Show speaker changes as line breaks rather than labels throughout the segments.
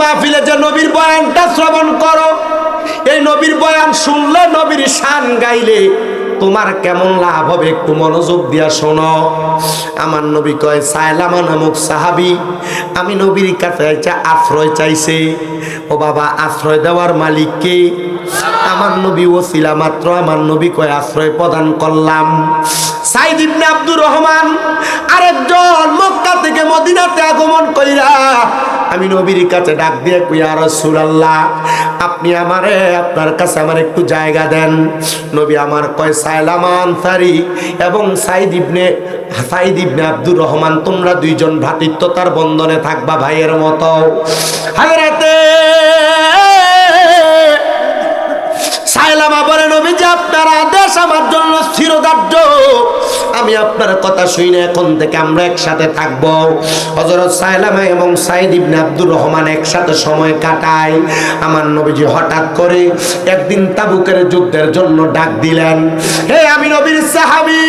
মাহফিলে যে নবীর বয়ানটা শ্রবণ করো, এই নবীর বয়ান শুনলে, নবীর শান গাইলে তোমার কেমন লাভ হবে একটু মনোযোগ দিয়া শোনো। আমার নবী কয়, সায়লামা নামক সাহাবী আমি নবীর কাছে আশ্রয় চাইছে। ও বাবা, আশ্রয় দেওয়ার মালিক কে? আমার নবী ওসিলা মাত্র। আমার নবী কয় আশ্রয় প্রদান করলাম। সাইদ ইবনে আব্দুর রহমান আরেকজন মক্কা থেকে মদিনাতে আগমন কইরা আমি নবীর কাছে ডাক দিয়ে কই, ইয়া রাসূলুল্লাহ, আপনি আমারে আপনার কাছে আমার একটু জায়গা দেন। নবী আমার কয়, সায়লামা আনসারী এবং সাইদ ইবনে আব্দুর রহমান, তোমরা দুইজন ভ্রাতৃত্বতার বন্ধনে থাকবা ভাইয়ের মতো। হযরতে সায়লামা বলে, নবীজি আপনার আদেশ আমার জন্য স্থিরধার্য, আমি আপনার কথা শুনে এখন থেকে আমরা একসাথে থাকব। হযরত সায়লামা এবং সাইদ ইবনে আব্দুর রহমান একসাথে সময় কাটায়। আমার নবীজি হঠাৎ করে একদিন তাবুকের যুদ্ধের জন্য ডাক দিলেন। হে আমি নবীর সাহাবী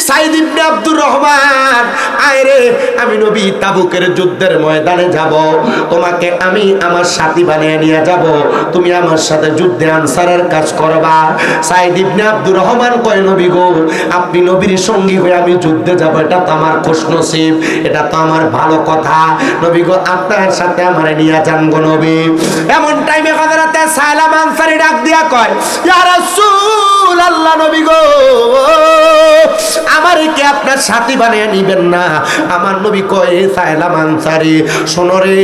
সাইদ ইবনে আব্দুর রহমান, আয় রে, আমি নবী তাবুকের যুদ্ধের ময়দানে যাব, তোমাকে আমি আমার সাথী বানিয়ে নিয়ে যাব, তুমি আমার সাথে যুদ্ধে আনসারের কাজ করবা। সাইদ ইবনে আব্দুর রহমান কয়, নবী গো, আপনি নবীর সঙ্গী হয়ে আমি যুদ্ধে যাব, এটা তো আমার খুশনসিব, এটা তো আমার ভালো কথা। নবী গো, আপনার সাথে আমার নিয়ে যান গো নবী। এমন টাইমে হযরতে সায়লামা আনসারী ডাক দিয়া কয়, ইয়া রাসূলুল্লাহ, নবী গো, আমারে কি আপনার সাথী বানিয়ে নিবেন না? আমার নবী কয়, সায়লামা আনসারী, শোনো রে,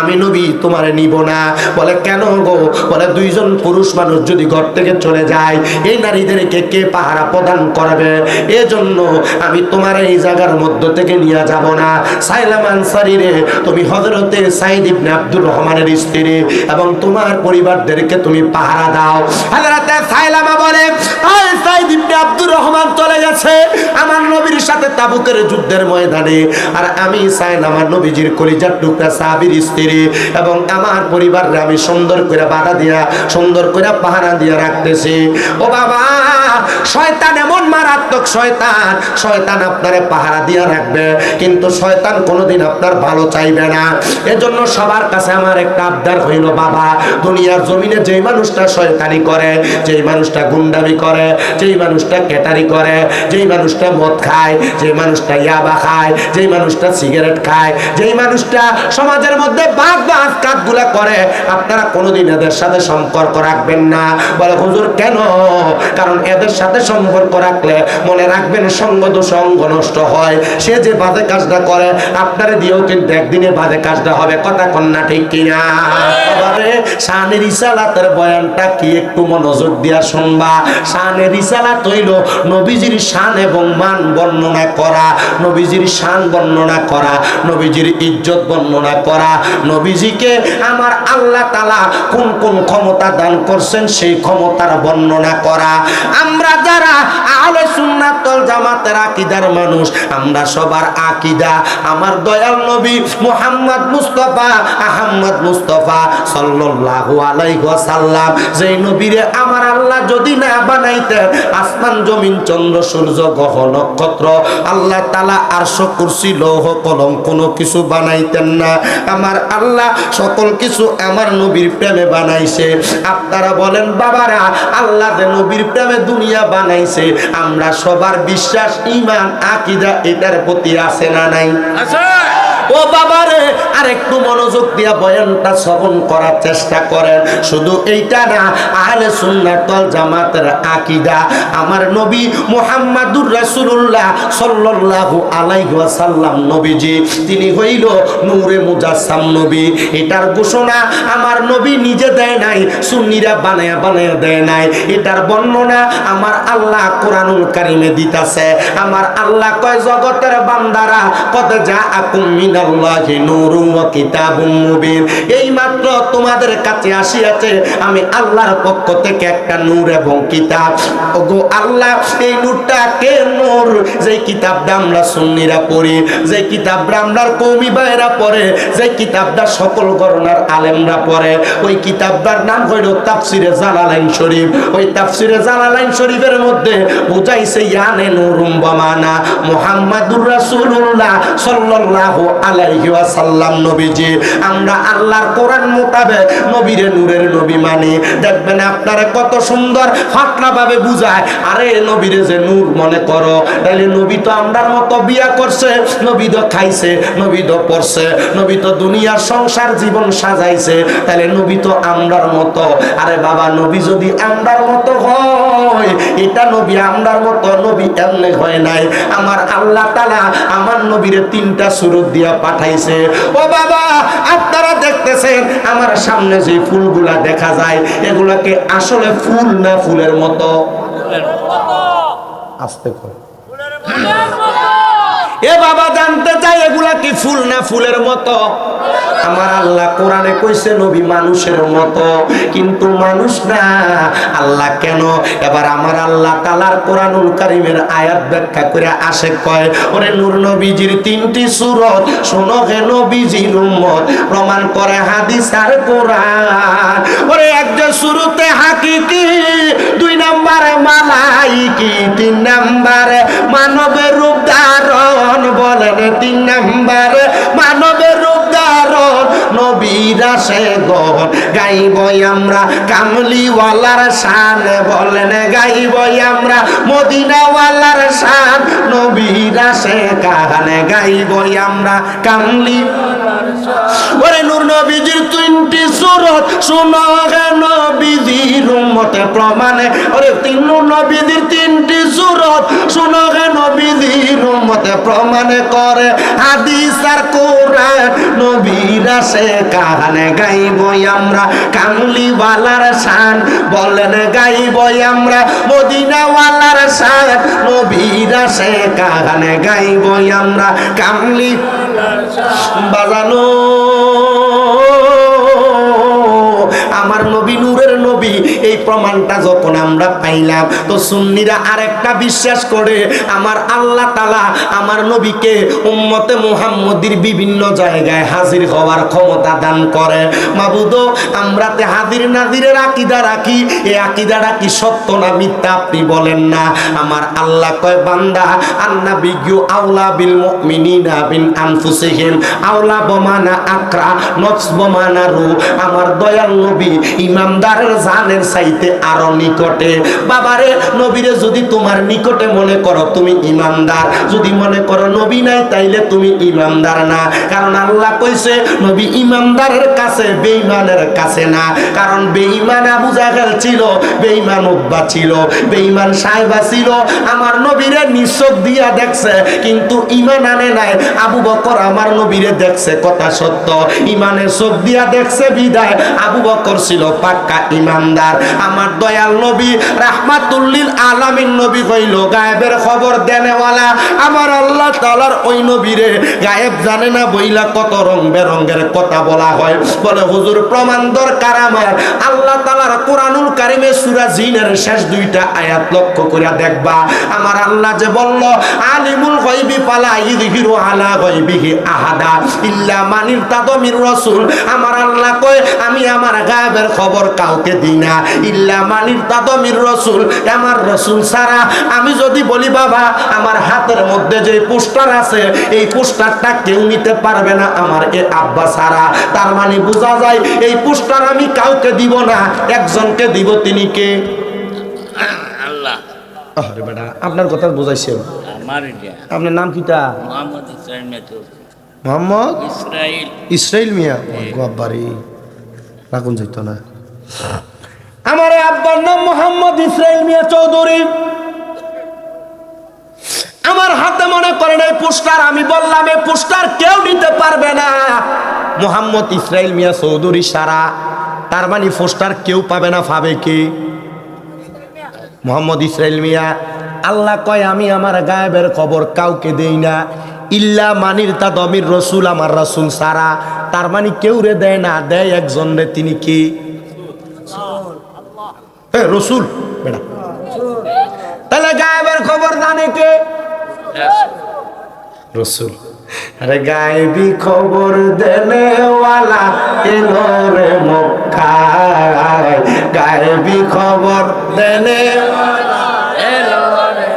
আমি নবী তোমারে নিব না। বলে, কেন গো? বলে, দুইজন পুরুষ মানুষ যদি ঘর থেকে চলে যায়, এই নারীদেরকে কে পাহারা প্রদান করবে? এজন্য আমি তোমার এই জায়গার মধ্য থেকে নিয়ে যাব না। সায়লামা আনসারী রে, তুমি হযরতে সাইদ ইবনে আব্দুর রহমানের স্ত্রী এবং তোমার পরিবারদেরকে তুমি পাহারা দাও। হযরতে সায়লামা বলে, আয় সাইদ ইবনে আব্দুর রহমান চলে গেছে আমার নবীর সাথে তাবুকের যুদ্ধের ময়দানে, আর আমি সায়লামা নবীজির কলিজার টুকরা সাহাবীর স্ত্রী এবং আমার পরিবাররে আমি সুন্দর করে বাধা দিয়া, সুন্দর করে পাহারা দিয়ে রাখতেছি। ও বাবা, শয়তান এমন মারাত্মক শয়তান, শয়তান আপনারে পাহারা দিয়ে রাখবে, কিন্তু শয়তান কোনোদিন আপনার ভালো চাইবে না। এজন্য সবার কাছে আমার একটা আবদার হইল, বাবা, দুনিয়ার জমিনে যেই মানুষটা শয়তানি করে, যেই মানুষটা গুন্ডামি করে, যেই মানুষটা কেটারি করে, যেই মানুষটা মদ খায়, যেই মানুষটা ইয়াবা খায়, যেই মানুষটা সিগারেট খায়, যেই মানুষটা সমাজের মধ্যে বাদ কাজগুলা করে, আপনারা কোনোদিন এদের সাথে সম্পর্ক রাখবেন না। বলে, হুজুর কেন? কারণ এদের সাথে সম্পর্ক রাখলে মনে রাখবেন সঙ্গ দোষ অঙ্গ নষ্ট হয়। সে যে বাজে কাজটা করে আপনারা দিয়েও কিন্তু একদিনে বাজে কাজটা হবে। কথা কন্যা ঠিক কিনা? শানের রিসালাতের বয়ানটা কি একটু মনোযোগ দিয়া শুনবা। শানের রিসালাত হইল নবীজির শান এবং মান বর্ণনা করা, নবীজির শান বর্ণনা করা, নবীজির ইজ্জত বর্ণনা করা, নবীজিকে আমার আল্লাহ তাআলা কোন কোন ক্ষমতা দান করছেন সেই ক্ষমতার বর্ণনা করা। আমরা যারা আহলে সুন্নাত ওয়াল জামাতের আকীদার মানুষ, আমরা সবার আকীদা আমার দয়াল নবী মুহাম্মদ মুস্তাফা আহমদ মুস্তাফা সাল্লাল্লাহু আলাইহি ওয়াসাল্লাম, যেই নবীরে আমার আল্লাহ যদি না বানাইতেন, আসমান জমিন চন্দ্র সূর্য গ্রহ নক্ষত্র, আল্লাহ তাআলা আরশ কুরসি লৌহ কলম কোনো কিছু বানাইতেন না। আমার আল্লাহ সকল কিছু আমার নবীর প্রেমে বানাইছে। আপনারা বলেন বাবারা, আল্লাহ যে নবীর প্রেমে দুনিয়া বানাইছে, আমরা সবার বিশ্বাস, ঈমান, আকীদা এটার প্রতি আছে না নাই? আছে। ও বাবারে, আর একটু মনোযোগ দিয়া বয়ানটা শ্রবণ করার চেষ্টা করেন। শুধু এইটা না, আহলে সুন্নাত ওয়াল জামাতের আকীদা আমার নবী মুহাম্মাদুর রাসূলুল্লাহ সাল্লাল্লাহু আলাইহি ওয়াসাল্লাম নবীজি, তিনি হইল নূরে মুজাসসাম নবী। এটার ঘোষণা আমার নবী নিজে দেয় নাই, সুন্নিরা বানায়া বানায়া দেয় নাই। এটার বর্ণনা আমার আল্লাহ কোরআনুল কারীমে দিতাছে। আমার আল্লাহ কয়, জগতের বান্দারা কদ জাআকুম মিনাল্লাহি নূরুন ওয়া কিতাবুম মুবিন, এই মাত্র তোমাদের কাছে আসিয়াছে আমি আল্লাহর পক্ষ থেকে একটা নূর এবং কিতাব। ওগো আল্লাহ, এই নূরটা কে নূর? যেই কিতাবটা আমরা সুন্নিরা পড়ি, যে কিতাবটা আমরা কওমি ভাইরা পড়ে, যে কিতাবটা সকল গণনার আলেমরা পড়ে, ওই কিতাবটার নাম হইল তাফসিরে জালালাইন শরীফ। ওই তাফসিরে জালালাইন শরীফের মধ্যে বুঝাইছে ইয়ানে নূরুম বামানা মুহাম্মাদুর রাসূলুল্লাহ সাল্লাল্লাহু আলাইহি ওয়াসাল্লাম নবীজি। আমরা আল্লাহর কোরআন মোতাবেক নবীরে নূরের নবী মানি। দেখবেন আপনারা কত সুন্দর ফাটলা ভাবে বুঝায়, আরে নবীরে যে নূর মনে করো, তাহলে নবী তো আমরার মতো বিয়া করছে, নবী তো খাইছে, নবী তো পড়ছে, নবী তো দুনিয়ার সংসার জীবন সাজাইছে, তাহলে নবী তো আমরার মতো। আরে বাবা, নবী যদি আমরার মতো হয়, এটা নবী আমরার মতো নবী এমনি হয় নাই। আমার আল্লাহ তাআলা আমার নবীরে 3টা সূরত দিয়া পাঠাইছে। ও বাবা, আপনারা দেখতেছেন আমার সামনে যে ফুলগুলা দেখা যায়, এগুলাকে আসলে ফুল না ফুলের মতো? আস্তে করে এ বাবা, জানতে চাই এগুলা কি ফুল না ফুলের মতো? আমার আল্লাহ কোরআনে কইছে নবী মানুষের মতো, কিন্তু মানুষ না। আল্লাহ কেন? এবার আমার আল্লাহ তাআলার কোরআনুল কারীমের আয়াত ব্যাখ্যা করে আসে, কয় ওরে নূর নবীজির 3টি সূরত শোনো হে নবীজির উম্মত, প্রমাণ করে হাদিস আর কোরআন। ওরে একজন সূরতে হাকিকি, 2 নম্বরে মালাইকি, 3 নম্বরে মানবের রূপ ধারণ, বলেন 3 নম্বরে মানবের রূপ ধারণ। নবীর আসে গণ গাইব আমরা কামলিওয়ালার শান, বলেন গাইব আমরা মদিনাওয়ালার শান। নবীর আসে কানে গাইব আমরা কামলি। ওরে নূর নবীজির 3টি সূরত শোনো হে নবীজির উম্মতে, প্রমাণে ওরে 3 নবীজির 3টি সূরত শোনো হে নবীজির উম্মতে, প্রমাণে করে হাদিস আর কোরআন। নবীর আসে কানে গাইব আমরা কামলিওয়ালার শান, বলেন গাইব আমরা মদিনাওয়ালার শান। নবীর আসে কানে গাইব আমরা কামলি বাজানো। আমার নবী নূরের নবী, এই প্রমাণটা যখন আমরা পাইলাম, তো সুন্নিরা আরেকটা বিশ্বাস করে আমার আল্লাহ তাআলা আমার নবীকে উম্মতে মুহাম্মদীর বিভিন্ন জায়গায় হাজির হওয়ার ক্ষমতা দান করে। মাবুদ, আমরাতে হাজির নাজিরের আকীদা রাখি, এই আকীদাটা কি সত্য না মিথ্যা আপনি বলেন না। আমার আল্লাহ কয়, বান্দা আন্নাবিয়্যু আওলা বিল মুমিনিনা বিন আনফুসিহিম আওলা বমানা আকরা নফস বমানা রু। আমার দয়াল নবী ইমানদারের জানের চাইতে আরো নিকটে। বাবারে, নবীরে যদি তোমার নিকটে মনে করো তুমি ইমানদার, যদি মনে করো নবী নাই তাইলে তুমি ইমানদার না। কারণ আল্লাহ কইছে নবী ইমানদারের কাছে, বেঈমানের কাছে না। কারণ বেঈমান আবু জাহেল ছিল, বেঈমান উতবা ছিল, বেঈমান সাহেবা ছিল। আমার নবীরে নিচক দিয়া দেখছে, কিন্তু ঈমান আনে নাই। আবু বকর আমার নবীরে দেখছে, কথা সত্য, ঈমানের চোখ দিয়া দেখছে বিদায় আবু বকর ছিল পাক্কা ইমানদার। আমার দয়াল নবী রাহমাতুল লিল আলামিন নবী হইল গায়েবের খবর দেনেওয়ালা। আমার আল্লাহ তাআলার ওই নবীরে গায়েব জানে না বইলা কত রং বেরঙের কথা বলা হয়। বলে হুজুর প্রমাণ দরকার আমার। আল্লাহ তাআলার কোরআনুল কারীমে সূরা জিনের শেষ 2টা আয়াত লক্ষ্য করে দেখবা। আমার আল্লাহ যে বলল আলিমুল গায়বি ফালা ইযহিরু আলা গায়বিহি আহাদা ইল্লা মান ইরতাদা মির রাসূল। আমার আল্লাহ কয় আমি আমার গায়েবের খবর কাউকে দিই না, ইল্লা মান ইরতাদা মির রাসূল, আমার রাসূল ছাড়া। আমি যদি বলি বাবা আমার হাতের মধ্যে যে পোস্টার আছে, এই পোস্টারটা কেউ নিতে পারবে না আমার এ আব্বা ছাড়া, তার মানে বোঝা যায় এই পোস্টার আমি কাউকে দিব না, একজনকে দিব। তিনি কে? আল্লাহ। আরে বেটা, আপনার কথা বুঝাইছেন। আপনার নাম কিটা? মোহাম্মদ ইসরাইল মিয়া। মোহাম্মদ ইসরাইল মিয়া। বাবারে, রাখুন যাইতো না। আমার আব্বার নাম মোহাম্মদ ইসরাইল মিয়া চৌধুরী। আমার হাতে মনে করেন এই পোস্টার, আমি বললাম এই পোস্টার কেউ নিতে পারবে না মোহাম্মদ ইসরাইল মিয়া চৌধুরী সারা। তার মানে পোস্টার কেউ পাবে না, পাবে কি? মোহাম্মদ ইসরাইল মিয়া। আল্লাহ কয় আমি আমার গায়েবের খবর কাউকে দেই না, ইল্লা মানির তা দমির রসুল, আমার রসুল সারা। তার মানে কেউ রে দেয় না, দেয় একজন রে। তিনি কি? রসুল। বেটা, তাহলে গায়েবের খবর জানে কে? রসুল। আরে গায়েবী খবর দেনেওয়ালা এলো রে মক্কায়, গায়েবী খবর দেনেওয়ালা এলো রে।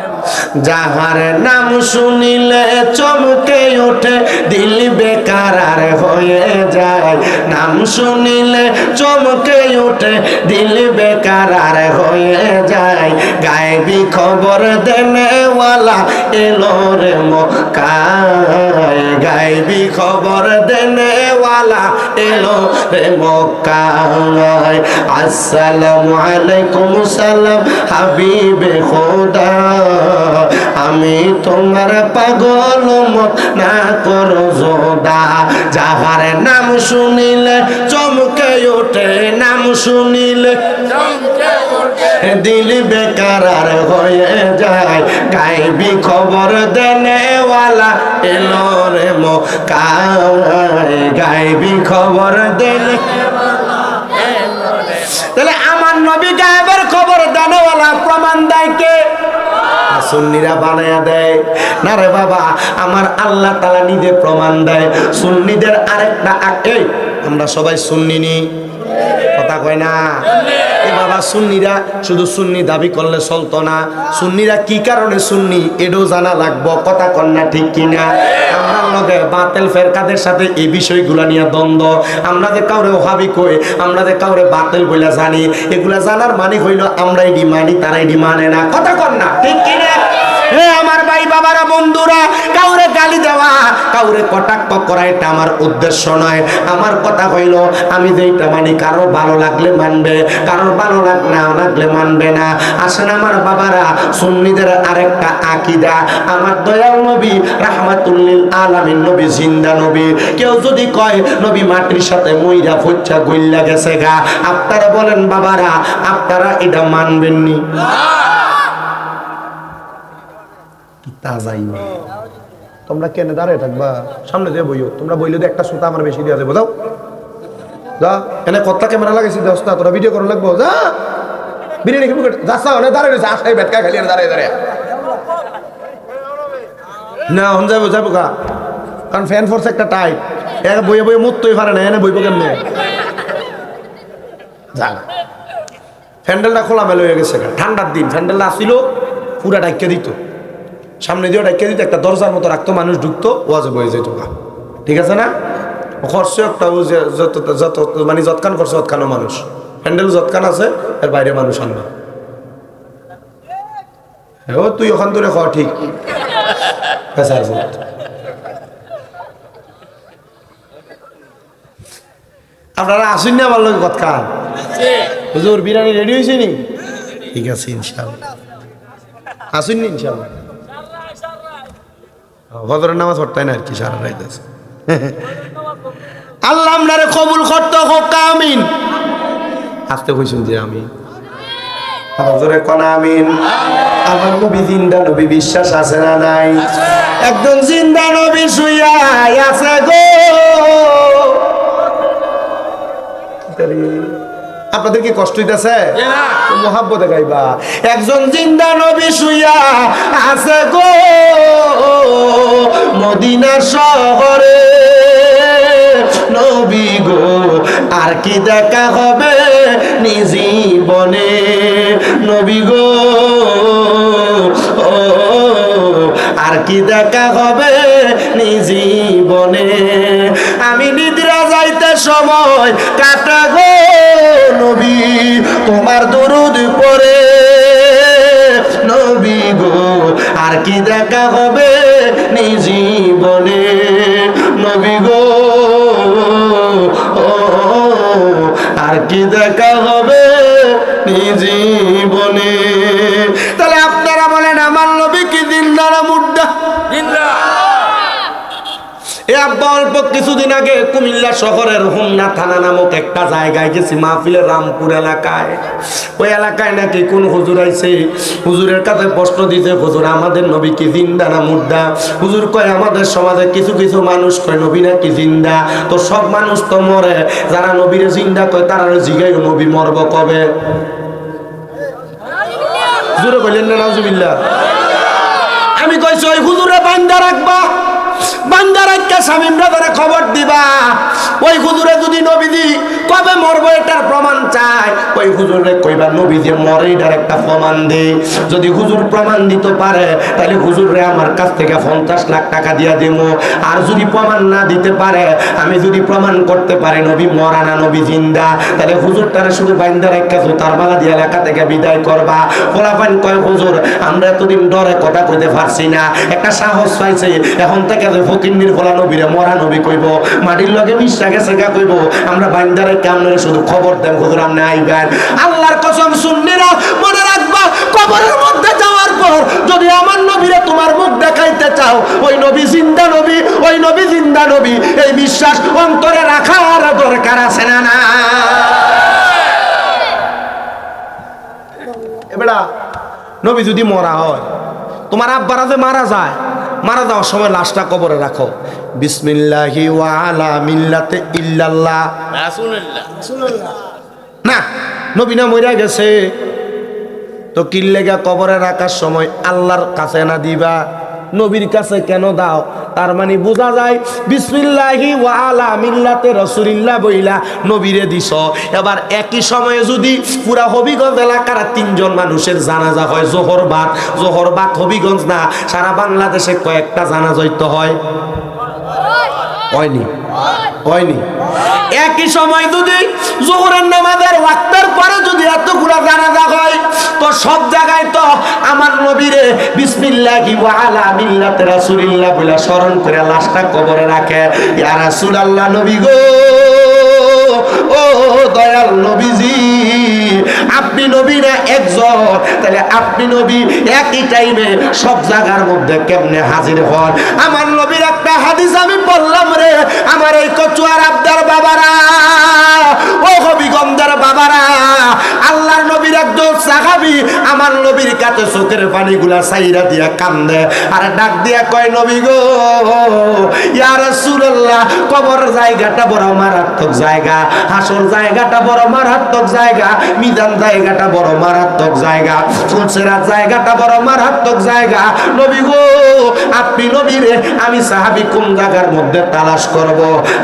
যাহার নাম শুনিলে চমকে ওঠে দিল বেকার হয়ে যায়, নাম শুনিলে চমকে ওঠে দিল বেকার হয়ে যায়। গায়েবী খবর দেনেওয়ালা এলো রে মক্কায়, গায়েবী খবর দেনেওয়ালা এলো রে মক্কায়। আসসালামু আলাইকুম সালাম হাবিবে খোদা, আমি তোমার পাগল মত না করো জোদা। যাহার নাম শুনিলে চমকে ওঠে, নাম শুনিলে চমকে ওঠে দিল বেকার হয়ে যায়। গায়েবী খবর দেনেওয়ালা এলো রে মক্কায়, গায়েবী খবর দেনে। তাহলে আমার নবী গায়েবের খবর দেনেওয়ালা, প্রমাণ দেয় কে? সুন্নিরা বানায়া দেয় না রে বাবা, আমার আল্লাহ তাআলা নিজে প্রমাণ দেয়। সুন্নিদের আরেকটা এই আমরা সবাই সুন্নি নি, কথা কয় না এ বাবা। সুন্নিরা শুধু সুন্নি দাবি করলে চলতো না, সুন্নিরা কি কারণে সুন্নি এটাও জানা লাগবো, কথা কন না ঠিক কিনা? আমরা লগে বাতিল ফেরকাদের সাথে এই বিষয়গুলা নিয়ে দ্বন্দ্ব। আমরা যে কাউরে ওহাবি কই, আমরা যে কাউরে বাতিল বইলা জানি, এগুলা জানার মানে হইল আমরা এডি মানি তারা এডি মানে না, কথা কন না ঠিক কিনা? হে আমার ভাই বাবারা বন্ধুরা, কাউরে গালি দেওয়া কাউরে কটাক্ষ করা এটা আমার উদ্দেশ্য নয়। আমার কথা হইল আমি যেইটা মানি কারো ভালো লাগলে মানবে, কারোর ভালো না লাগলে মানবে না। আসেন আমার বাবারা, সুন্নিদের আরেকটা আকীদা, আমার দয়াল নবী রাহমাতুল লিল আলামিন নবী জিন্দা নবী। কেউ যদি কয় নবী মাটির সাথে মইরা ফুচ্চা গইল্লা গেছে গা, আপনারা বলেন বাবারা, আপনারা এটা মানবেন নি? তোমরা কেন দাঁড়ায় থাকবা? সামনে দিয়ে বইও, তোমরা বইলে একটা সুতা আমার বেশি দিয়ে দেবো। দাও যা, এনে কত ক্যামেরা লাগাইছি দোস্তা, তোরা ভিডিও করে লাগবো। যা বিরিয়ানি খেয়ে যাচ্ছা অনেক দাঁড়ায় রয়েছে, আসাই বেটকা খালি দাঁড়ায় দাঁড়ায় না হন যাবো যাবো গা, কারণ ফ্যান ফোর্স একটা টাইট, এক বইয়ে বইয়ে মুততেই পারে না, এনে বইবো কেমনে? যা ফ্যান্ডেলটা খোলা মেলে হয়ে গেছে, ঠান্ডার দিন ফ্যান্ডেলটা আসছিল পুরা ডাইকে দিত, সামনে দিয়ে ডাইকে দিত, একটা দরজার মতো রাখতো, মানুষ ঢুকতো, ওয়াজে বয়ে যেত। ঠিক আছে না? খরচ একটা যত যত মানে যৎকান করছে তৎকানো মানুষ, হ্যান্ডেল যৎকান আছে এর বাইরে মানুষ আনবে। ও তুই ওখান ধরে খাওয়া ঠিক আপনারা আসুন না আমার লোক কতক্ষণ? হুজুর বিরিয়ানি রেডি হয়েছে নি? ঠিক আছে ইনশাআল্লাহ আসুন নি ইনশাআল্লাহ। ফজরের নামাজ পড়তাই না আর কি, সারা রাত আছে। আল্লাহ আপনারে কবুল করতে হোক, আমিন। আসতে কইছেন যে আমি হযরত কোন আমিন। আমার নবী জিন্দা নবী, বিশ্বাস আছে না নাই? একজন জিন্দা নবী শুইয়া আছে গো। আপনাদের কি কষ্ট হইতেছে? মোহাব্বতে গাইবা। একজন জিন্দা নবী শুইয়া আছে গো মদিনা শহরে, নবী গো আর কি দেখা হবে জীবনে, নবী গো আর কি দেখা হবে জীবনে। আমি নিদ্রা যাইতে সময় কাটা গো নবী তোমার দরুদ পড়ে, নবী গো আর কি দেখা হবে জীবনে, নবী গো আর কি দেখা হবে জীবনে। তাহলে আপনারা বলেন আমার নবী কি জিন্দা না মুর্দা? জিন্দা। এ আব্বা অল্প কিছুদিন আগে কুমিল্লা শহরের হোমনা থানা নামক একটা জায়গায় গেছি মাহফিলের, রামপুর এলাকায়। ওই এলাকায় নাকি কোন হুজুর আইছে, হুজুরের কাছে প্রশ্ন দিতে, হুজুর আমাদের নবী কি জিন্দা না মুর্দা? হুজুর কয় আমাদের সমাজে কিছু কিছু মানুষ কয় নবী নাকি জিন্দা, তো সব মানুষ তো মরে, যারা নবীরে জিন্দা কয় তারা জিগাই নবী মরব কবে? হুজুরে কইলেন না নাউজুবিল্লাহ। আমি কইছি ওই হুজুরে বান্দা রাখবা, বান্দার একটা স্বামীরা ধরে খবর দিবা ওই হুজুরে যদি নবীজি কবে মরবো এটার প্রমাণ চায় ওই হুজুরে কইবা নবীজি মরে এটার একটা প্রমাণ দে যদি হুজুর প্রমাণ দিতে পারে তাহলে হুজুরে আমার কাছ থেকে 50 লাখ টাকা দিয়া দেবো আর যদি প্রমাণ না দিতে পারে আমি যদি প্রমাণ করতে পারি নবী মরা না নবী জিন্দা তাহলে হুজুর তারা শুধু বাইন্দার একটা জুতার মালা দিয়ে এলাকা থেকে বিদায় করবা পোলাপান কয় হুজুর আমরা এতদিন ডরে কথা কইতে পারছি না একটা সাহস পাইছে এখন থেকে যে ফকিন্নির পোলা নবীরে মরা নবী কইব মাটির লগে মিশা গেছে গা কইব আমরা বাইন্দারে কেমন শুধু খবর দেন হুজুর আপনি আইবেন আল্লাহর কসম সুন্নিরা মনে রাখবা কবরের মধ্যে যাওয়ার পর যদি আমার নবীরে তোমার মুখ দেখাইতে চাও ওই নবী জিন্দা নবী ওই নবী জিন্দা নবী এই বিশ্বাস অন্তরে রাখার দরকার আছে না না এবেলা নবী যদি মরা হয় তোমার আব্বারা যে মারা যায় মারা যাওয়ার সময় লাশটা কবরে রাখো বিসমিল্লাহি ওয়া আলা মিল্লাতে ইল্লাল্লাহ রাসূলুল্লাহ না নবী না মইরা গেছে তো কিল্লেগা কবরে রাখার সময় আল্লাহর কাছে না দিবা নবীর কাছে কেন দাও তার মানে বোঝা যায় বিসমিল্লাহি ওয়া আলা মিল্লাতে রাসূলিল্লাহ বইলা নবীরে দিছ এবার একই সময়ে যদি পুরা হবিগঞ্জ এলাকার 3 জন মানুষের জানাজা হয় জোহর বাদ হবিগঞ্জ না সারা বাংলাদেশে কয়েকটা জানাজা হইতে হয় হয়নি একই সময় যদি জোহরের নামাজের ওয়াক্তের পরে যদি এতগুলা জানাজা হয় তো সব জায়গায় তো আমার নবীরে বিসমিল্লাহি ওয়া আলা মিল্লাতে রাসূলিল্লাহ বলে স্মরণ করে লাশটা কবরে রাখে ইয়া রাসূলুল্লাহ নবী গো ও দয়াল নবীজি আপনি নবী না একজন তাহলে আপনি নবী একই টাইমে সব জায়গার মধ্যে কেমনে হাজির হন আমার নবীর একটা হাদিস আমি বললাম রে আমার এই কচুয়ার আবদার বাবারা ও হবিগঞ্জের বাবারা আল্লাহর নবীর একজন সাহাবী আমার নবীর কাছে চোখের পানিগুলা সাইরা দিয়া কান্দে আর ডাক দিয়া কয় নবী গো ইয়া রাসূলুল্লাহ কবর জায়গাটা বড় মারাত্মক জায়গা হাসর জায়গাটা বড় মারাত্মক জায়গা মিজান জায়গাটা বড় মারাত্মক জায়গা ফুলসেরাত জায়গাটা বড় মারাত্মক জায়গা নবী গো আপনি নবীরে আমি সাহাবী কোন জায়গার মধ্যে তালাশ করব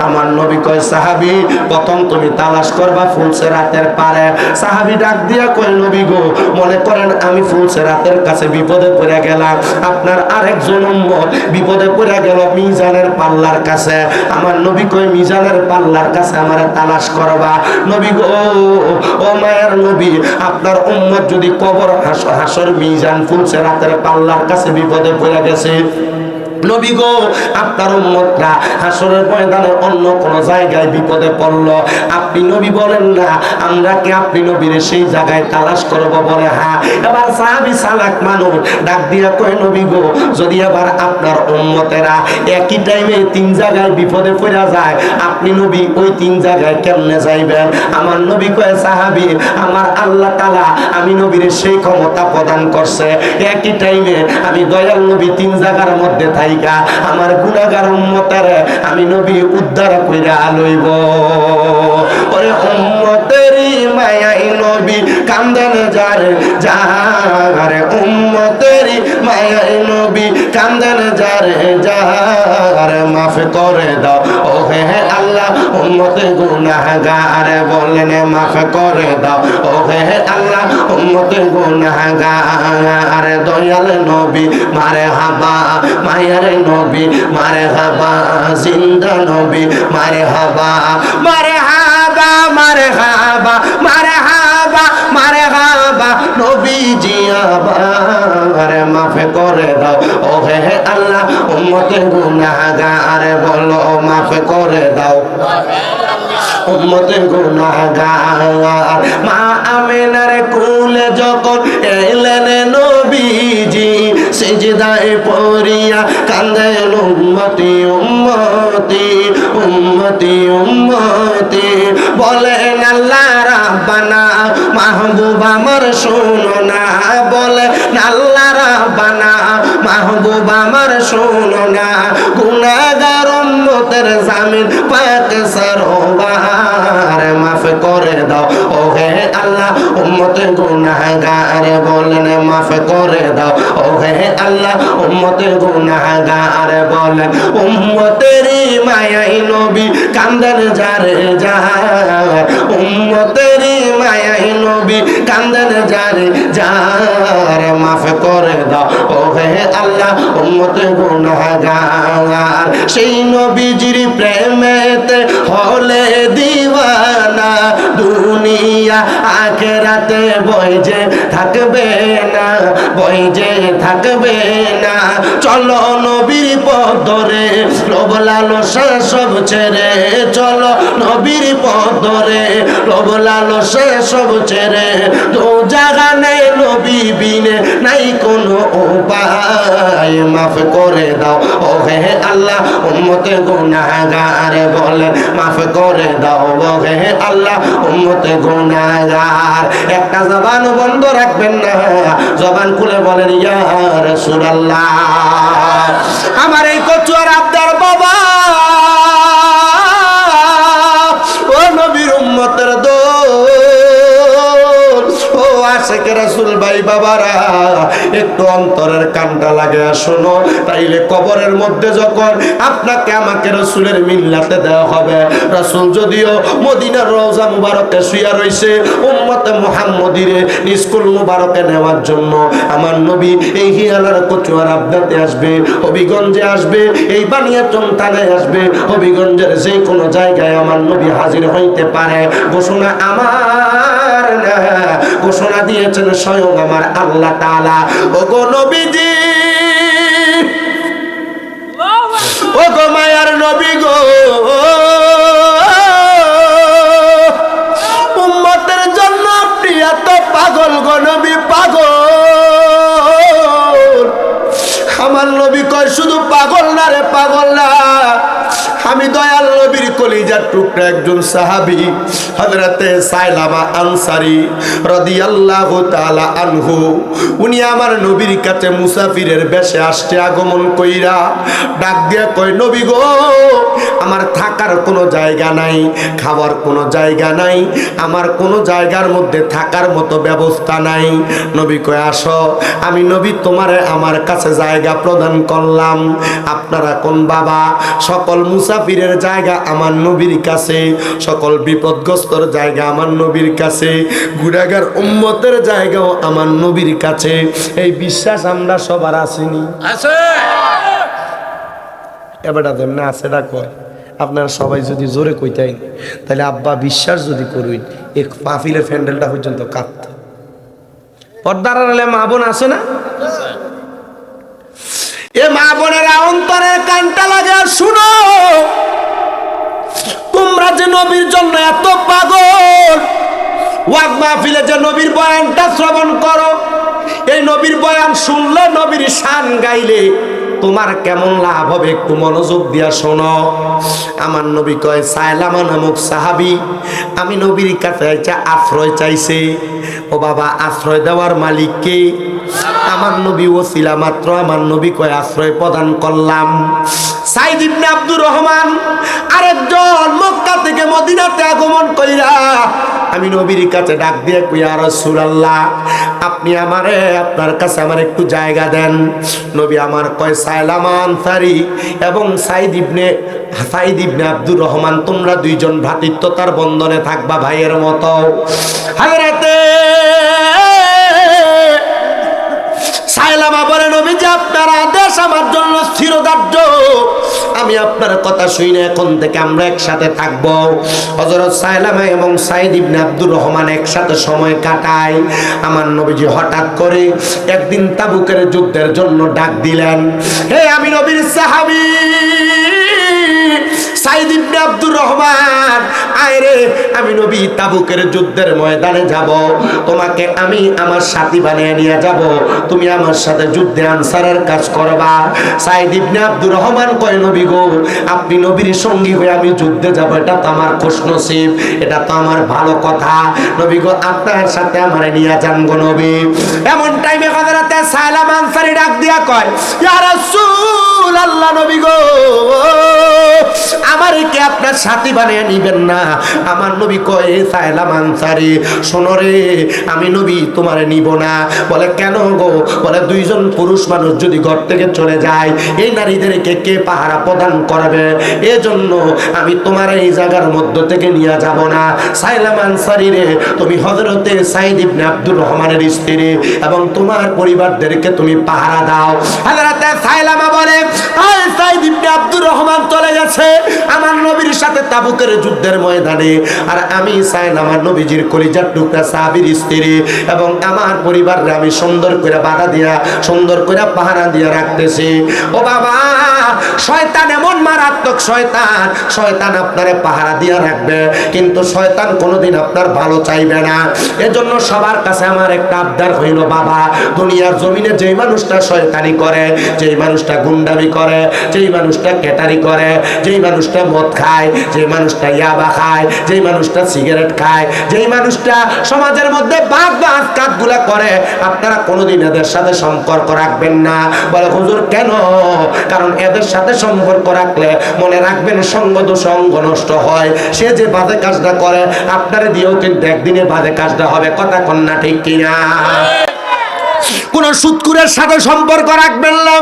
আমার নবী কয় সাহাবী প্রথম তুমি তালাশ করবা ফুলসেরাতের পারে সাহাবী ডাক দিয়া কয় নবী গো মনে করেন আমি ফুলসেরাতের কাছে বিপদে পড়ে গেলাম আপনার আরেকজন উম্মত বিপদে পড়ে গেল মিজানের পাল্লার কাছে আমার নবী কয় মিজানের পাল্লার কাছে আমারে তালাশ করবা নবী গো ও মায়ের নবী আপনার উম্মত যদি কবর হাসর মিজান ফুলসেরাতের পাল্লার কাছে বিপদে পড়ে গেছে নবী গো আপনার উম্মতরা হাসরের ময়দানে অন্য কোন জায়গায় বিপদে পড়ল আপনি নবী বলেন না আমরা কি আপনি নবীরে সেই জায়গায় তালাশ করব বলে হ্যাঁ এবার সাহাবী সালাক মানুষ ডাক দিয়া কয় নবী গো যদি এবার আপনার উম্মতেরা একই টাইমে 3 জায়গায় বিপদে পড়া যায় আপনি নবী ওই 3 জায়গায় কেমনে যাইবেন আমার নবী কয় সাহাবী আমার আল্লাহ তাআলা আমি নবীরে সেই ক্ষমতা প্রদান করছে একই টাইমে আমি দয়াল নবী 3 জায়গার মধ্যে থাইকা আমার গুনাহগার উম্মতেরে আমি নবী উদ্ধার কইরা লইব ওরে উম্মতেরই মায়াই নবী কান্দেন যারে যারে উম্মতেরই মায়াই নবী কান্দেন যারে যারে মাফ করে দাও ও হে আল্লাহ উম্মতে গুনাহগার বলেন মাফ করে দাও ও হে আল্লাহ উম্মতে গুনাহগার দয়াল নবী মারহাবা মায়ার নবী মারহাবা জিন্দা নবী মারহাবা মারহাবা মারহাবা মারহাবা মারহাবা নবীজি আবার মাফ করে দাও ও হে আল্লাহ উম্মতে গুনাহগার বলো মাফ করে দাও উম্মতে গুনাহগার মা আমিনার কোলে যখন এলেন নবীজি সিজদায় পড়িয়া কান্দেন উম্মতি উম্মতি উম্মতি উম্মতি বলেন আল্লাহ রাব্বানা মাহবুব আমার শোনো না বলেন আল্লাহ রাব্বানা মাহবুব আমার শোনো না গুনাহগার উম্মতের জামিন পাক সরোবার মাফ করে দাও। ও হে আল্লাহ উম্মতে গুনাহগার বলেন মাফ করে দাও। ও হে আল্লাহ উম্মতে গুনাহগার বলেন উম্মতেরই মায়াই নবী কান্দেন যারে যার, উম্মতেরই মায়াই নবী কান্দেন যারে যার, মাফ করে দাও। ও হে আল্লাহ উম্মতে গুনাহগার সেই নবীজির প্রেমেতে হলে দিওয়ানা, দুনিয়া আখিরাতে বই যে থাকবে না, বই যে থাকবে না। চলো নবীর পথ ধরে লোভ লালসা সব ছেড়ে, চলো নবীর পথ ধরে লোভ লালসা সব ছেড়ে। তো জায়গা নেই নবী বিনে নাই কোনো উপায়, মাফ করে দাও। ও হে আল্লাহ উম্মতে গুনাহগার বলেন মাফ করে দাও। ও হে আল্লাহ উম্মতে গুনাহগার। একটা জবান বন্ধ রাখবেন না, জবান খুলে বলেন ইয়া রাসূলুল্লাহ। আমার এই কচুয়ার আবদার বাবা, ও নবীর উম্মতের দোল, ও আশিক রাসূল ভাই বাবারা, একটু অন্তরের কানটা লাগে শোনো। তাইলে কবরের মধ্যে যখন আপনাকে আমাকে রাসূলের মিল্লাতে দেওয়া হবে, রাসূল যদিও মদিনার রওজা মুবারকে শুয়া রইছে, উম্মতে মুহাম্মদীরে স্কুল মুবারকে নেওয়ার জন্য আমার নবী এই হিয়ালার কচুয়ার আবদাতে আসবে, হবিগঞ্জে আসবে, এই বানিয়াচং থানায় আসবে, হবিগঞ্জের যে কোনো জায়গায় আমার নবী হাজির হইতে পারে। ঘোষণা আমার না, ঘোষণা দিয়েছেন স্বয়ং আমার আল্লাহ তাআলা। ওগো নবীজি, ওগো মায়ার নবী গো, উম্মতের জন্য আপনি এত পাগল গো নবী, পাগল। আমার নবী কয় শুধু পাগল না রে, পাগল না, আমি দয়াল নবীর কলিজার টুকরা একজন সাহাবী হযরতে সাইলামা আনসারী রাদিয়াল্লাহু তাআলা আনহু। উনি আমার নবীর কাছে মুসাফিরের বেশে আসছে আগমন কইরা, ডাক দিয়া কয় নবী গো, আমার থাকার কোনো জায়গা নাই, খাবার কোনো জায়গা নাই, আমার কোনো জায়গার মধ্যে থাকার মতো ব্যবস্থা নাই। নবী কয় আসো, আমি নবী তোমারে আমার কাছে জায়গা প্রদান করলাম। আপনারা কোন বাবা? সকল মুসাফিরের জায়গা আমার নবীর কাছে, সকল বিপদগ্রস্তর জায়গা আমার নবীর কাছে, গুনাহগার উম্মতের জায়গাও আমার নবীর কাছে। এই বিশ্বাস আমরা সবার আসেনি? আছে। এবারটা দেন আছে, এটা কয় আপনারা সবাই যদি জোরে কইতেন তাহলে আব্বা বিশ্বাস যদি করুন এক মাহফিলের প্যান্ডেলটা পর্যন্ত কাঁপত। পর্দার আড়ালে মা বোন আছে না? এ মা বোনেরা অন্তরের কানটা লাগা শুনো, তোমরা যে নবীর জন্য এত পাগল, ওয়াজ মাহফিলে যে নবীর বয়ানটা শ্রবণ করো, এই নবীর বয়ান শুনলে, নবীর শান গাইলে তোমার কেমন লাভ হবে একটু মনোযোগ দিয়া শোনো। আমার নবী কয় সাইলামা নামক সাহাবী আমি নবীর কাছে আশ্রয় চাইছে। ও বাবা, আশ্রয় দেওয়ার মালিক কে? আমার নবী ওসিলা মাত্র, আমার নবী কয় আশ্রয় প্রদান করলাম। সাইদ ইবনে আব্দুর রহমান আরেকজন মক্কা থেকে মদিনাতে আগমন কইরা আমি নবীর কাছে ডাক দিয়ে কই ইয়া রাসূলুল্লাহ, আপনি আমারে আপনার কাছে আমার একটু জায়গা দেন। নবী আমার কয় সাইলামা আনসারী এবং সাইদ ইবনে আব্দুর রহমান, তোমরা দুইজন ভ্রাতৃত্বতার বন্ধনে থাকবা ভাইয়ের মতো। হযরতে সাইলামা বলে নবীজি আপনার আদেশ আমার জন্য স্থিরধার্য, আমি আপনার কথা শুনে এখন থেকে আমরা একসাথে থাকবো। হযরত সাইলামা এবং সাইদ ইবনে আব্দুর রহমান একসাথে সময় কাটায়। আমার নবীজি হঠাৎ করে একদিন তাবুকের যুদ্ধের জন্য ডাক দিলেন, হে আমি নবীর সাহাবী সাইদ ইবনে আব্দুর রহমান, আয় রে, আমি নবী তাবুকের যুদ্ধের ময়দানে যাব, তোমাকে আমি আমার সাথী বানিয়ে নিয়ে যাব, তুমি আমার সাথে যুদ্ধে আনসারের কাজ করবা। সাইদ ইবনে আব্দুর রহমান কয় নবী গো, আপনি নবীর সঙ্গী হয়ে আমি যুদ্ধে যাব, এটা তো আমার খুশনসিব, এটা তো আমার ভালো কথা। নবী গো, আপনার সাথে আমারে নিয়ে যান গো নবী। এমন টাইমে হযরতে সাইলামা আনসারী ডাক দিয়া কয় ইয়া রাসূলুল্লাহ, নবী গো আমারে কি আপনার সাথী বানিয়ে নিবেন না? আমার নবী কয় সাইলাম আনসারী শোনো রে, আমি নবী তোমারে নিব না। বলে কেন গো? বলে দুইজন পুরুষ মানুষ যদি ঘর থেকে চলে যায়, এই নারীদেরকে কে পাহারা প্রদান করবে? এজন্য আমি তোমার এই জায়গার মধ্য থেকে নিয়ে যাব না। সাইলাম আনসারী রে, তুমি হযরতে সাইদ ইবনে আব্দুর রহমানের স্ত্রী এবং তোমার পরিবারদেরকে তুমি পাহারা দাও। হযরতে সাইলামা বলে, আয় সাইদ ইবনে আব্দুর রহমান চলে গেছে আমার নবীর সাথে তাবুকের যুদ্ধের ময়দানে, আর আমি সাইলামা নবীজির কলিজার টুকরা সাহাবীর স্ত্রী এবং আমার পরিবাররে আমি সুন্দর করে বাধা দিয়া, সুন্দর করে পাহারা দিয়ে রাখতেছি। ও বাবা, শয়তান এমন মারাত্মক শয়তান, শয়তান আপনারে পাহারা দিয়ে রাখবে, কিন্তু শয়তান কোনোদিন আপনার ভালো চাইবে না। এজন্য সবার কাছে আমার একটা আবদার হইল, বাবা দুনিয়ার জমিনে যেই মানুষটা শয়তানি করে, যেই মানুষটা গুন্ডামি করে, যেই মানুষটা কেটারি করে, যেই মানুষটা মদ খায়, যেই মানুষটা ইয়াবা খায়, যেই মানুষটা সিগারেট খায়, যেই মানুষটা সমাজের মধ্যে বাদ কাজগুলা করে, আপনারা কোনোদিন এদের সাথে সম্পর্ক রাখবেন না। বলে হুজুর কেন? কারণ এদের সাথে সম্পর্ক রাখলে মনে রাখবেন সঙ্গ তো সঙ্গ নষ্ট হয়। সে যে বাজে কাজটা করে আপনারা দিয়েও কিন্তু একদিনে বাজে কাজটা হবে। কথা কন্যা ঠিক কিনা? কোন সুদকুরের সাথে সম্পর্ক রাখবেন না,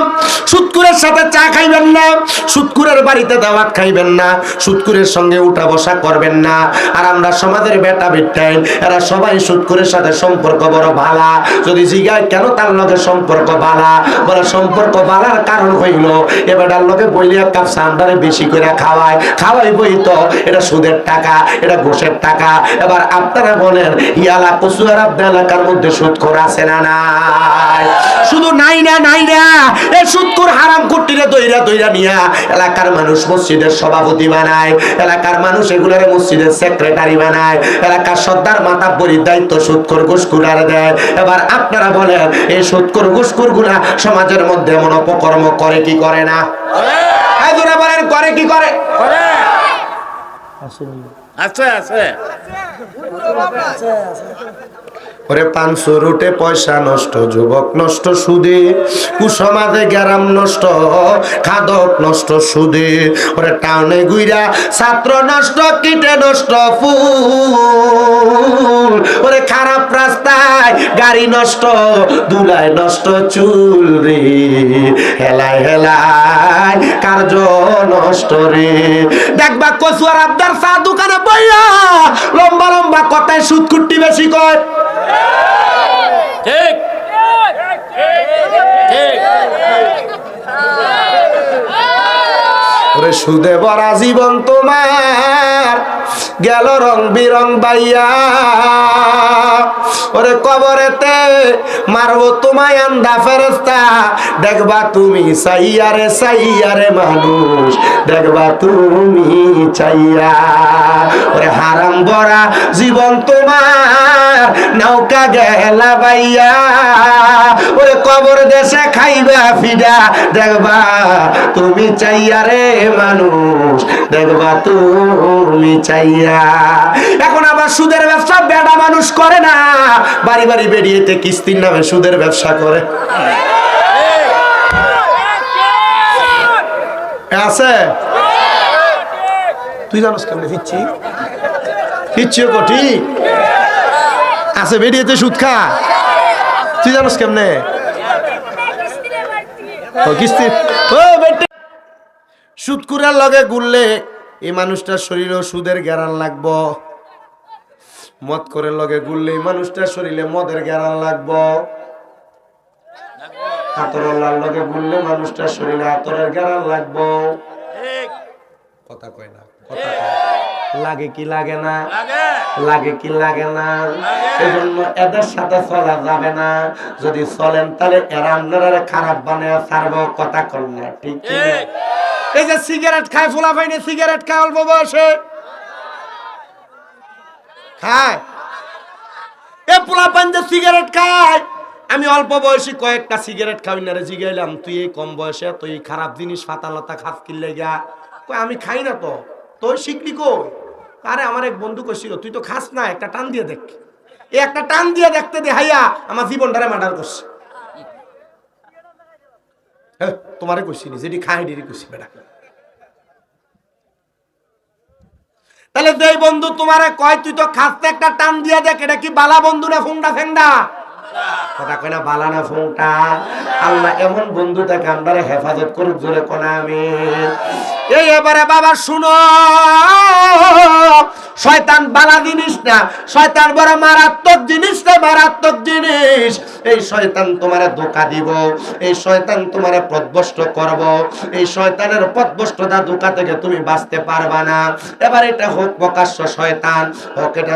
সুদকুরের সাথে চা খাইবেন না, সুদকুরের বাড়িতে দাওয়াত খাইবেন না, সুদকুরের সঙ্গে উঠা বসা করবেন না। আর আমরা সমাজের বেটা বেটাই এরা সবাই সুদকুরের সাথে সম্পর্ক বড় ভালা। যদি জিগায় কেন তার লগে সম্পর্ক ভালা, বলে সম্পর্ক ভালার কারণ হইল এ বেটার লগে বইলে এক কাপ সান্দারে বেশি করে খাওয়ায়, খাওয়াই বই তো এটা সুদের টাকা, এটা ঘুষের টাকা। এবার আপনারা বলেন ইয়ালা কচুয়ার আপনার এলাকার মধ্যে সুদখোর আছে না না? শুধু নাই না, নাই না, এই সুদখোর হারাম কুটিরে দইরা দইরা নিয়া এলাকার মানুষ মসজিদের সভাপতি বানায়, এলাকার মানুষ এগুলারে মসজিদের সেক্রেটারি বানায়, এলাকার সর্দার মাতাব্বরির দায়িত্ব সুদখোর ঘুষখোর দেয়। এবার আপনারা বলেন এই সুদখোর ঘুষখোর গুলা সমাজের মধ্যে এমন অপকর্ম করে কি করে না? এজোরা বলেন করে কি করে? আছে আছে। ওরে 500 রুটে পয়সা নষ্ট, যুবক নষ্ট সুদে, কুসমাজে গ্যারাম নষ্ট, খাদক নষ্ট সুদে। ওরে টাউনে গুইরা ছাত্র নষ্ট, কিটে নষ্ট ফুল। ওরে খারাপ রাস্তায় গাড়ি নষ্ট, দুলায় নষ্ট চুল রে, হেলায় হেলায় কার্য নষ্ট রে। দেখবা কচুয়ার আবদার চা দোকানে বইয়া লম্বা লম্বা কথায় সুদ কুট্টি বেশি কয়। ঠিক ঠিক। ওরে সুদে ভরা জীবন তোমার গেল রং বিরং বাইয়া, ওরে কবরেতে মারবো তোমায় আন্দা ফেরেশতা, দেখবা তুমি চাইয়ারে চাইয়ারে মানুষ, দেখবা তুমি চাইয়া। ওরে হারাম ভরা জীবন তোমার নৌকা গেলা বাইয়া, ওরে কবর দেশে খাইবা ফিডা, দেখবা তুমি চাইয়ারে মানুষ, দেখবা তুমি চাইয়া। এখন আবার সুদের ব্যবসা বেড়া মানুষ করে না, বাড়ি বাড়ি বেরিয়েতে কিস্তির নামে সুদের ব্যবসা করে। আছে তুই জানোস কেমনে ফিরছি ফিরছিও কটি আছে বেরিয়েতে সুদ খা, তুই জানোস কেমনে কিস্তি। সুদকুরার লগে গুললে এই মানুষটার শরীরেও সুদের গ্যারান লাগবো, মদ করে লগে গুললে এই মানুষটার শরীরে মদের গ্যারান লাগবো, আতরলার লগে গুললে মানুষটার শরীরে আতরের গ্যারান লাগবো। কথা কয় না, কথা লাগে কি লাগে না, লাগে কি লাগে না। এজন্য এদের সাথে চলা যাবে না, যদি চলেন তাহলে এরা আপনারা খারাপ বানায় ছাড়বো। কথা কন না ঠিক? এই যে সিগারেট খায় ফোলা পাইনি, সিগারেট খায় অল্প বয়সে খায়, এ পোলা পাইন যে সিগারেট খায়। আমি অল্প বয়সী কয়েকটা সিগারেট খাই না রে, জিগাইলাম তুই এই কম বয়সে তুই খারাপ জিনিস ফাতালতা খাস কিনলে গা? আমি খাই না তো, তুই শিখলি কই? আরে আমার এক বন্ধু কইছিল তুই তো খাস না, একটা টান দিয়ে দেখ। এই একটা টান দিয়ে দেখতে দে হাইয়া আমার জীবনটারে মার্ডার করছে। তোমারে কইছিনি যেটি খাই ডিরি কইছি বেটা। তাহলে যেই বন্ধু তোমারে কয় তুই তো খাসতে একটা টান দিয়া দেখ, এটা কি বালা বন্ধু না ফুংডা ফেংডা? কথা কয় না বালা না ফুংটা? আল্লাহ এমন বন্ধু থেকে আমরা হেফাজত করুক, জোরে কোনা আমিন। এই এবারে বাবা শুনো, শয়তান বালা জিনিস না, শয়তান বড় মারাত্মক জিনিস না, মারাত্মক জিনিস। এই শয়তান তোমারে ধোঁকা দিব, এই শয়তান তোমারে পথভ্রষ্ট করব, এই শয়তানের পথভ্রষ্টতা ধোঁকা থেকে তুমি বাঁচতে পারবা না। এবার এটা হোক প্রকাশ্য শয়তান, হোক এটা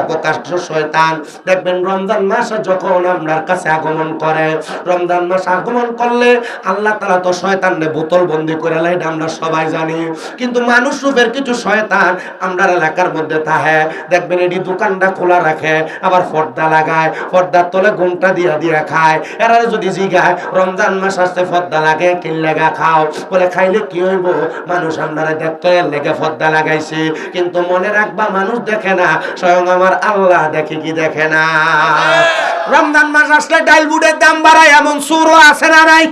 অপ্রকাশ্য শয়তান। দেখবেন রমজান মাসে যখন আপনার কাছে আগমন করে, রমজান মাস আগমন করলে আল্লাহ তাআলা তো শয়তানকে বোতল বন্দি করে লাই, আমরা সবাই জানি। কিন্তু মানুষ রূপের কিছু শয়তান আমরা এলাকার মধ্যে থাকে, দেখবেন এটি দোকানটা খোলা রাখে, আবার পর্দা লাগায়, পর্দার তলে ঘুমটা দিয়া দিয়া খায়। এরা যদি জিগায় রমজান মাস আসতে পর্দা লাগে কি লাগা খাও, বলে খাইলে কি হইব, মানুষ আপনারা দেখতে লেগে পর্দা লাগাইছে। কিন্তু মনে রাখবা মানুষ দেখে না, স্বয়ং আমার আল্লাহ দেখে কি দেখে না। রমজান মাস আসলে ডাল বুটের দাম বাড়ায়, এমন সুরও আছে না নাই?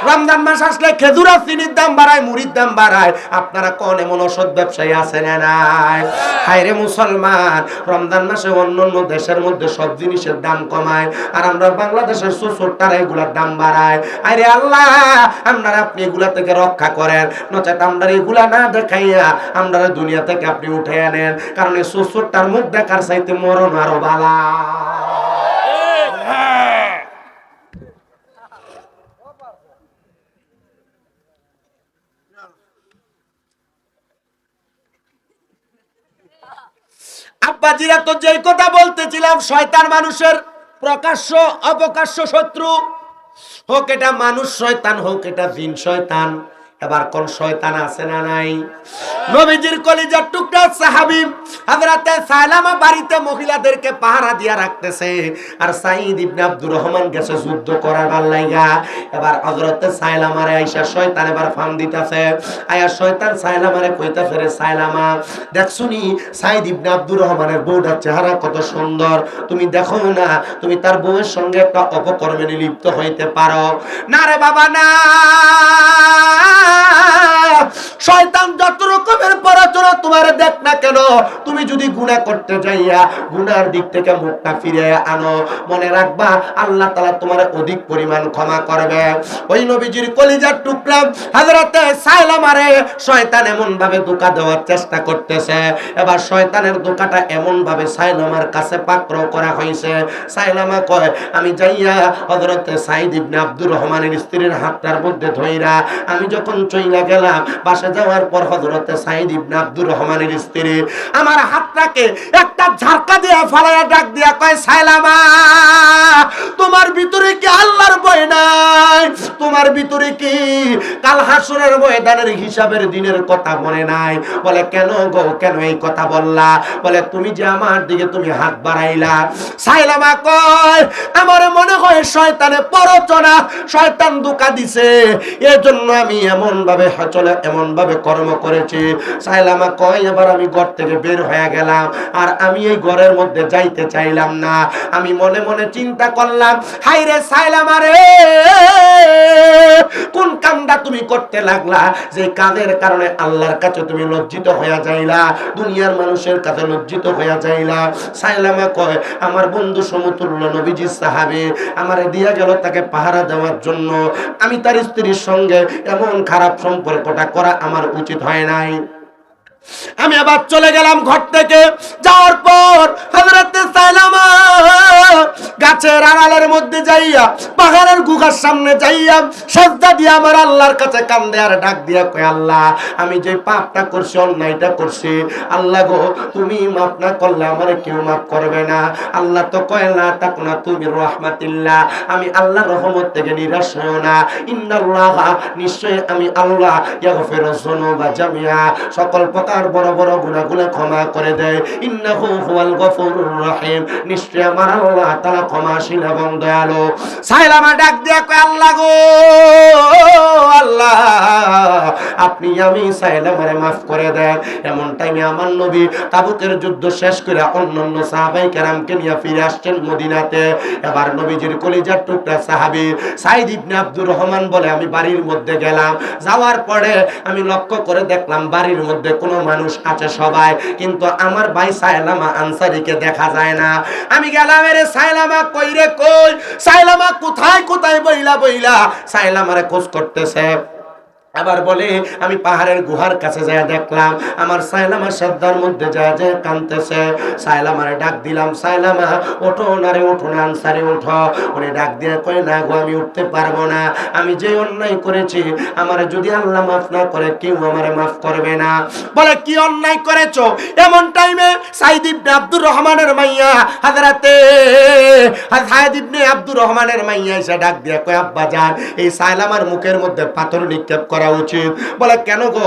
রমজান মাস আসলে খেজুর আর চিনির দাম বাড়ায়, মুড়ির দাম বাড়ায়। আপনারা কোন এমন ওষুধ ব্যবসায়ী আছে না নাই? হায়রে মুসলমান, রমজান মাসে অন্যান্য দেশের মধ্যে সব জিনিসের দাম কমায়, আর আমরা বাংলাদেশের ছোট্টারা এগুলার দাম বাড়ায়। আরে আল্লাহ, আপনারা আপনি এগুলা থেকে রক্ষা করেন, নচেত আমরা এগুলা না দেখাইয়া আমরা দুনিয়া থেকে আপনি উঠে আনেন। কারণ এই ছোট্টার মুখ দেখার চাইতে মরণ আরো বালা। আব্বাজিরা তো যেই কথা বলতেছিলাম, শয়তান মানুষের প্রকাশ্য অপ্রকাশ্য শত্রু, হোক এটা মানুষ শয়তান, হোক এটা জিন শয়তান। এবার কোন শয়তান আছে না নাই? নবীজির কলিজার টুকরা সাহাবী হযরতে সালামা বাড়িতে মহিলাদেরকে পাহারা দিয়া রাখতেছে, আর সাঈদ ইবনে আব্দুর রহমান গেছে যুদ্ধ করার লাইগা। এবার হযরতে সালামারে আয়েশা শয়তান এবার ফান দিতেছে। আয়া শয়তান সালামারে কইতাছে, রে সালামা, দেখছুনি সাঈদ ইবনে আব্দুর রহমানের বউটার চেহারা কত সুন্দর, তুমি দেখো না তুমি তার বউয়ের সঙ্গে একটা অপকর্মে লিপ্ত হইতে পারো? না রে বাবা না, শয়তান যত রকমের পরাচরণ তোমার দেখ না কেন, তুমি যদি গুনাহ করতে যাইয়া গুনার দিক থেকে মুখটা ফিরে আনো, মনে রাখবা আল্লাহ তাআলা তোমার অধিক পরিমাণ ক্ষমা করবে। ওই নবীজির কলিজার টুকরা হযরতে সালামারে শয়তান এমন ভাবে ধোঁকা দেওয়ার চেষ্টা করতেছে। এবার শয়তানের ধোঁকাটা এমন ভাবে সালামার কাছে পাকড়াও করা হয়েছে। সালামা কয়, আমি যাইয়া হযরতে সাঈদ ইবনে আব্দুর রহমানের স্ত্রীর হাতটার মধ্যে ধইরা আমি যখন চইলা গেলাম, বাসা যাওয়ার পর হযরতে সাঈদ ইবনে আব্দুর রহমানের স্ত্রী আমার হাতটাকে একটা ঝাড়কা দিয়া ফালায়া ডাক দিয়া কয়, সালামা, তোমার ভিতরে কি আল্লাহর ভয় নাই? তোমার ভিতরে কি কাল হাসরের ময়দানের হিসাবের দিনের কথা মনে নাই? বলে কেন গো, কেন এই কথা বললা? বলে তুমি যে আমার দিকে তুমি হাত বাড়াইলা। সালামা কয়, আমার মনে হয় শয়তানে প্ররোচনা, শয়তান ধোঁকা দিছে, এজন্য আমি এমন ভাবে চলে এমন ভাবে কর্ম করেছি। সালামা কয়, এবার আমি ঘর থেকে বের হয়ে গেলাম, আর আমি এই ঘরের মধ্যে যাইতে চাইলাম না। আমি মনে মনে চিন্তা করলাম, হাই রে সালামা রে, কোন কামটা তুমি করতে লাগলা যে কাজের কারণে আল্লাহর কাছে তুমি লজ্জিত হয়ে যাইলা, দুনিয়ার মানুষের কাছে লজ্জিত হয়ে যাইলা? সালামা কয়, আমার বন্ধু সমতুল্য নবীজি সাহাবী আমারে দিয়া গেল তাকে পাহারা দেওয়ার জন্য, আমি তার স্ত্রীর সঙ্গে এমন খারাপ সম্পর্কটা করা আমার উচিত হয় নাই। আমি আবার চলে গেলাম ঘর থেকে। যাওয়ার পর হযরতে সালামা গাছের আড়ালের মধ্যে যাইয়া, পাহাড়ের গুহার সামনে যাইয়া সিজদা দিয়ে আমার আল্লাহর কাছে কান্দে আর ডাক দিয়া কয়, আল্লাহ, আমি যে পাপটা করছি, অন্যায়টা করছি, আল্লাহ গো, তুমি মাফ না করলে আমারে কেউ মাফ করবে না। আল্লাহ তো কয় না তাকুনা তুমি রাহমাতিল্লাহ, আমি আল্লাহর রহমত থেকে নিরাশ হও না। ইন্নাল্লাহ, নিশ্চয় আমি আল্লাহ, ইয়াগফিরুয যুনুবা জামিআ, সকল প্রকার বড় বড় গুনাহগুলো ক্ষমা করে দেয়। ইন্নাহু হুয়াল গফুরুর রহিম, নিশ্চয় আমার আল্লাহ তাআলা ক্ষমাশীল এবং দয়ালু। সালামা ডাক দিয়া কয়, আল্লাহ গো, আল্লাহ, আপনি আমি সালামারে মাফ করে দেন। এমন টাইমে আমার নবী তাবুকের যুদ্ধ শেষ করে অন্যান্য সাহাবায়ে কেরামকে নিয়ে ফিরে আসছেন মদিনাতে। এবার নবীজির কলিজার টুকরা সাহাবী সাঈদ ইবনে আব্দুর রহমান বলে, আমি বাড়ির মধ্যে গেলাম, যাওয়ার পরে আমি লক্ষ্য করে দেখলাম বাড়ির মধ্যে কোনো মানুষ আছে সবাই, কিন্তু আমার ভাই সাইলামা আনসারীকে দেখা যায় না। আমি গেলাম, রে সাইলামা কই রে কই, সাইলামা কোথায় কোথায় বইলা বইলা সাইলামারে খোঁজ করতেছে। আবার বলে আমি পাহাড়ের গুহার কাছে যায় দেখলাম আমার সাইলামা শ্রদ্ধার মধ্যে যায় যায় কাঁদতেছে। সাইলামারে ডাক দিলাম, সাইলামা ওঠো না রে, ওঠো না আনসারে ওঠো। উনি ডাক দিয়ে কয় না গো, আমি উঠতে পারবো না, আমি যে অন্যায় করেছি আমারে যদি আল্লাহ মাফ না করে কেউ আমারে মাফ করবে না। বলে কি অন্যায় করেছো? এমন টাইমে সাইদ ইবনে আব্দুর রহমানের মাইয়া হযরতে সাইদ ইবনে আব্দুর রহমানের মাইয়া এসে ডাক দিয়ে কয় আব্বা জান, এই সাইলামার মুখের মধ্যে পাথর নিক্ষেপ করা উচিত। বলে কেন গো?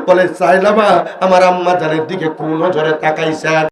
বলে সাইলামা আমার আম্মা জানের দিকে কোন নজরে তাকাইছে।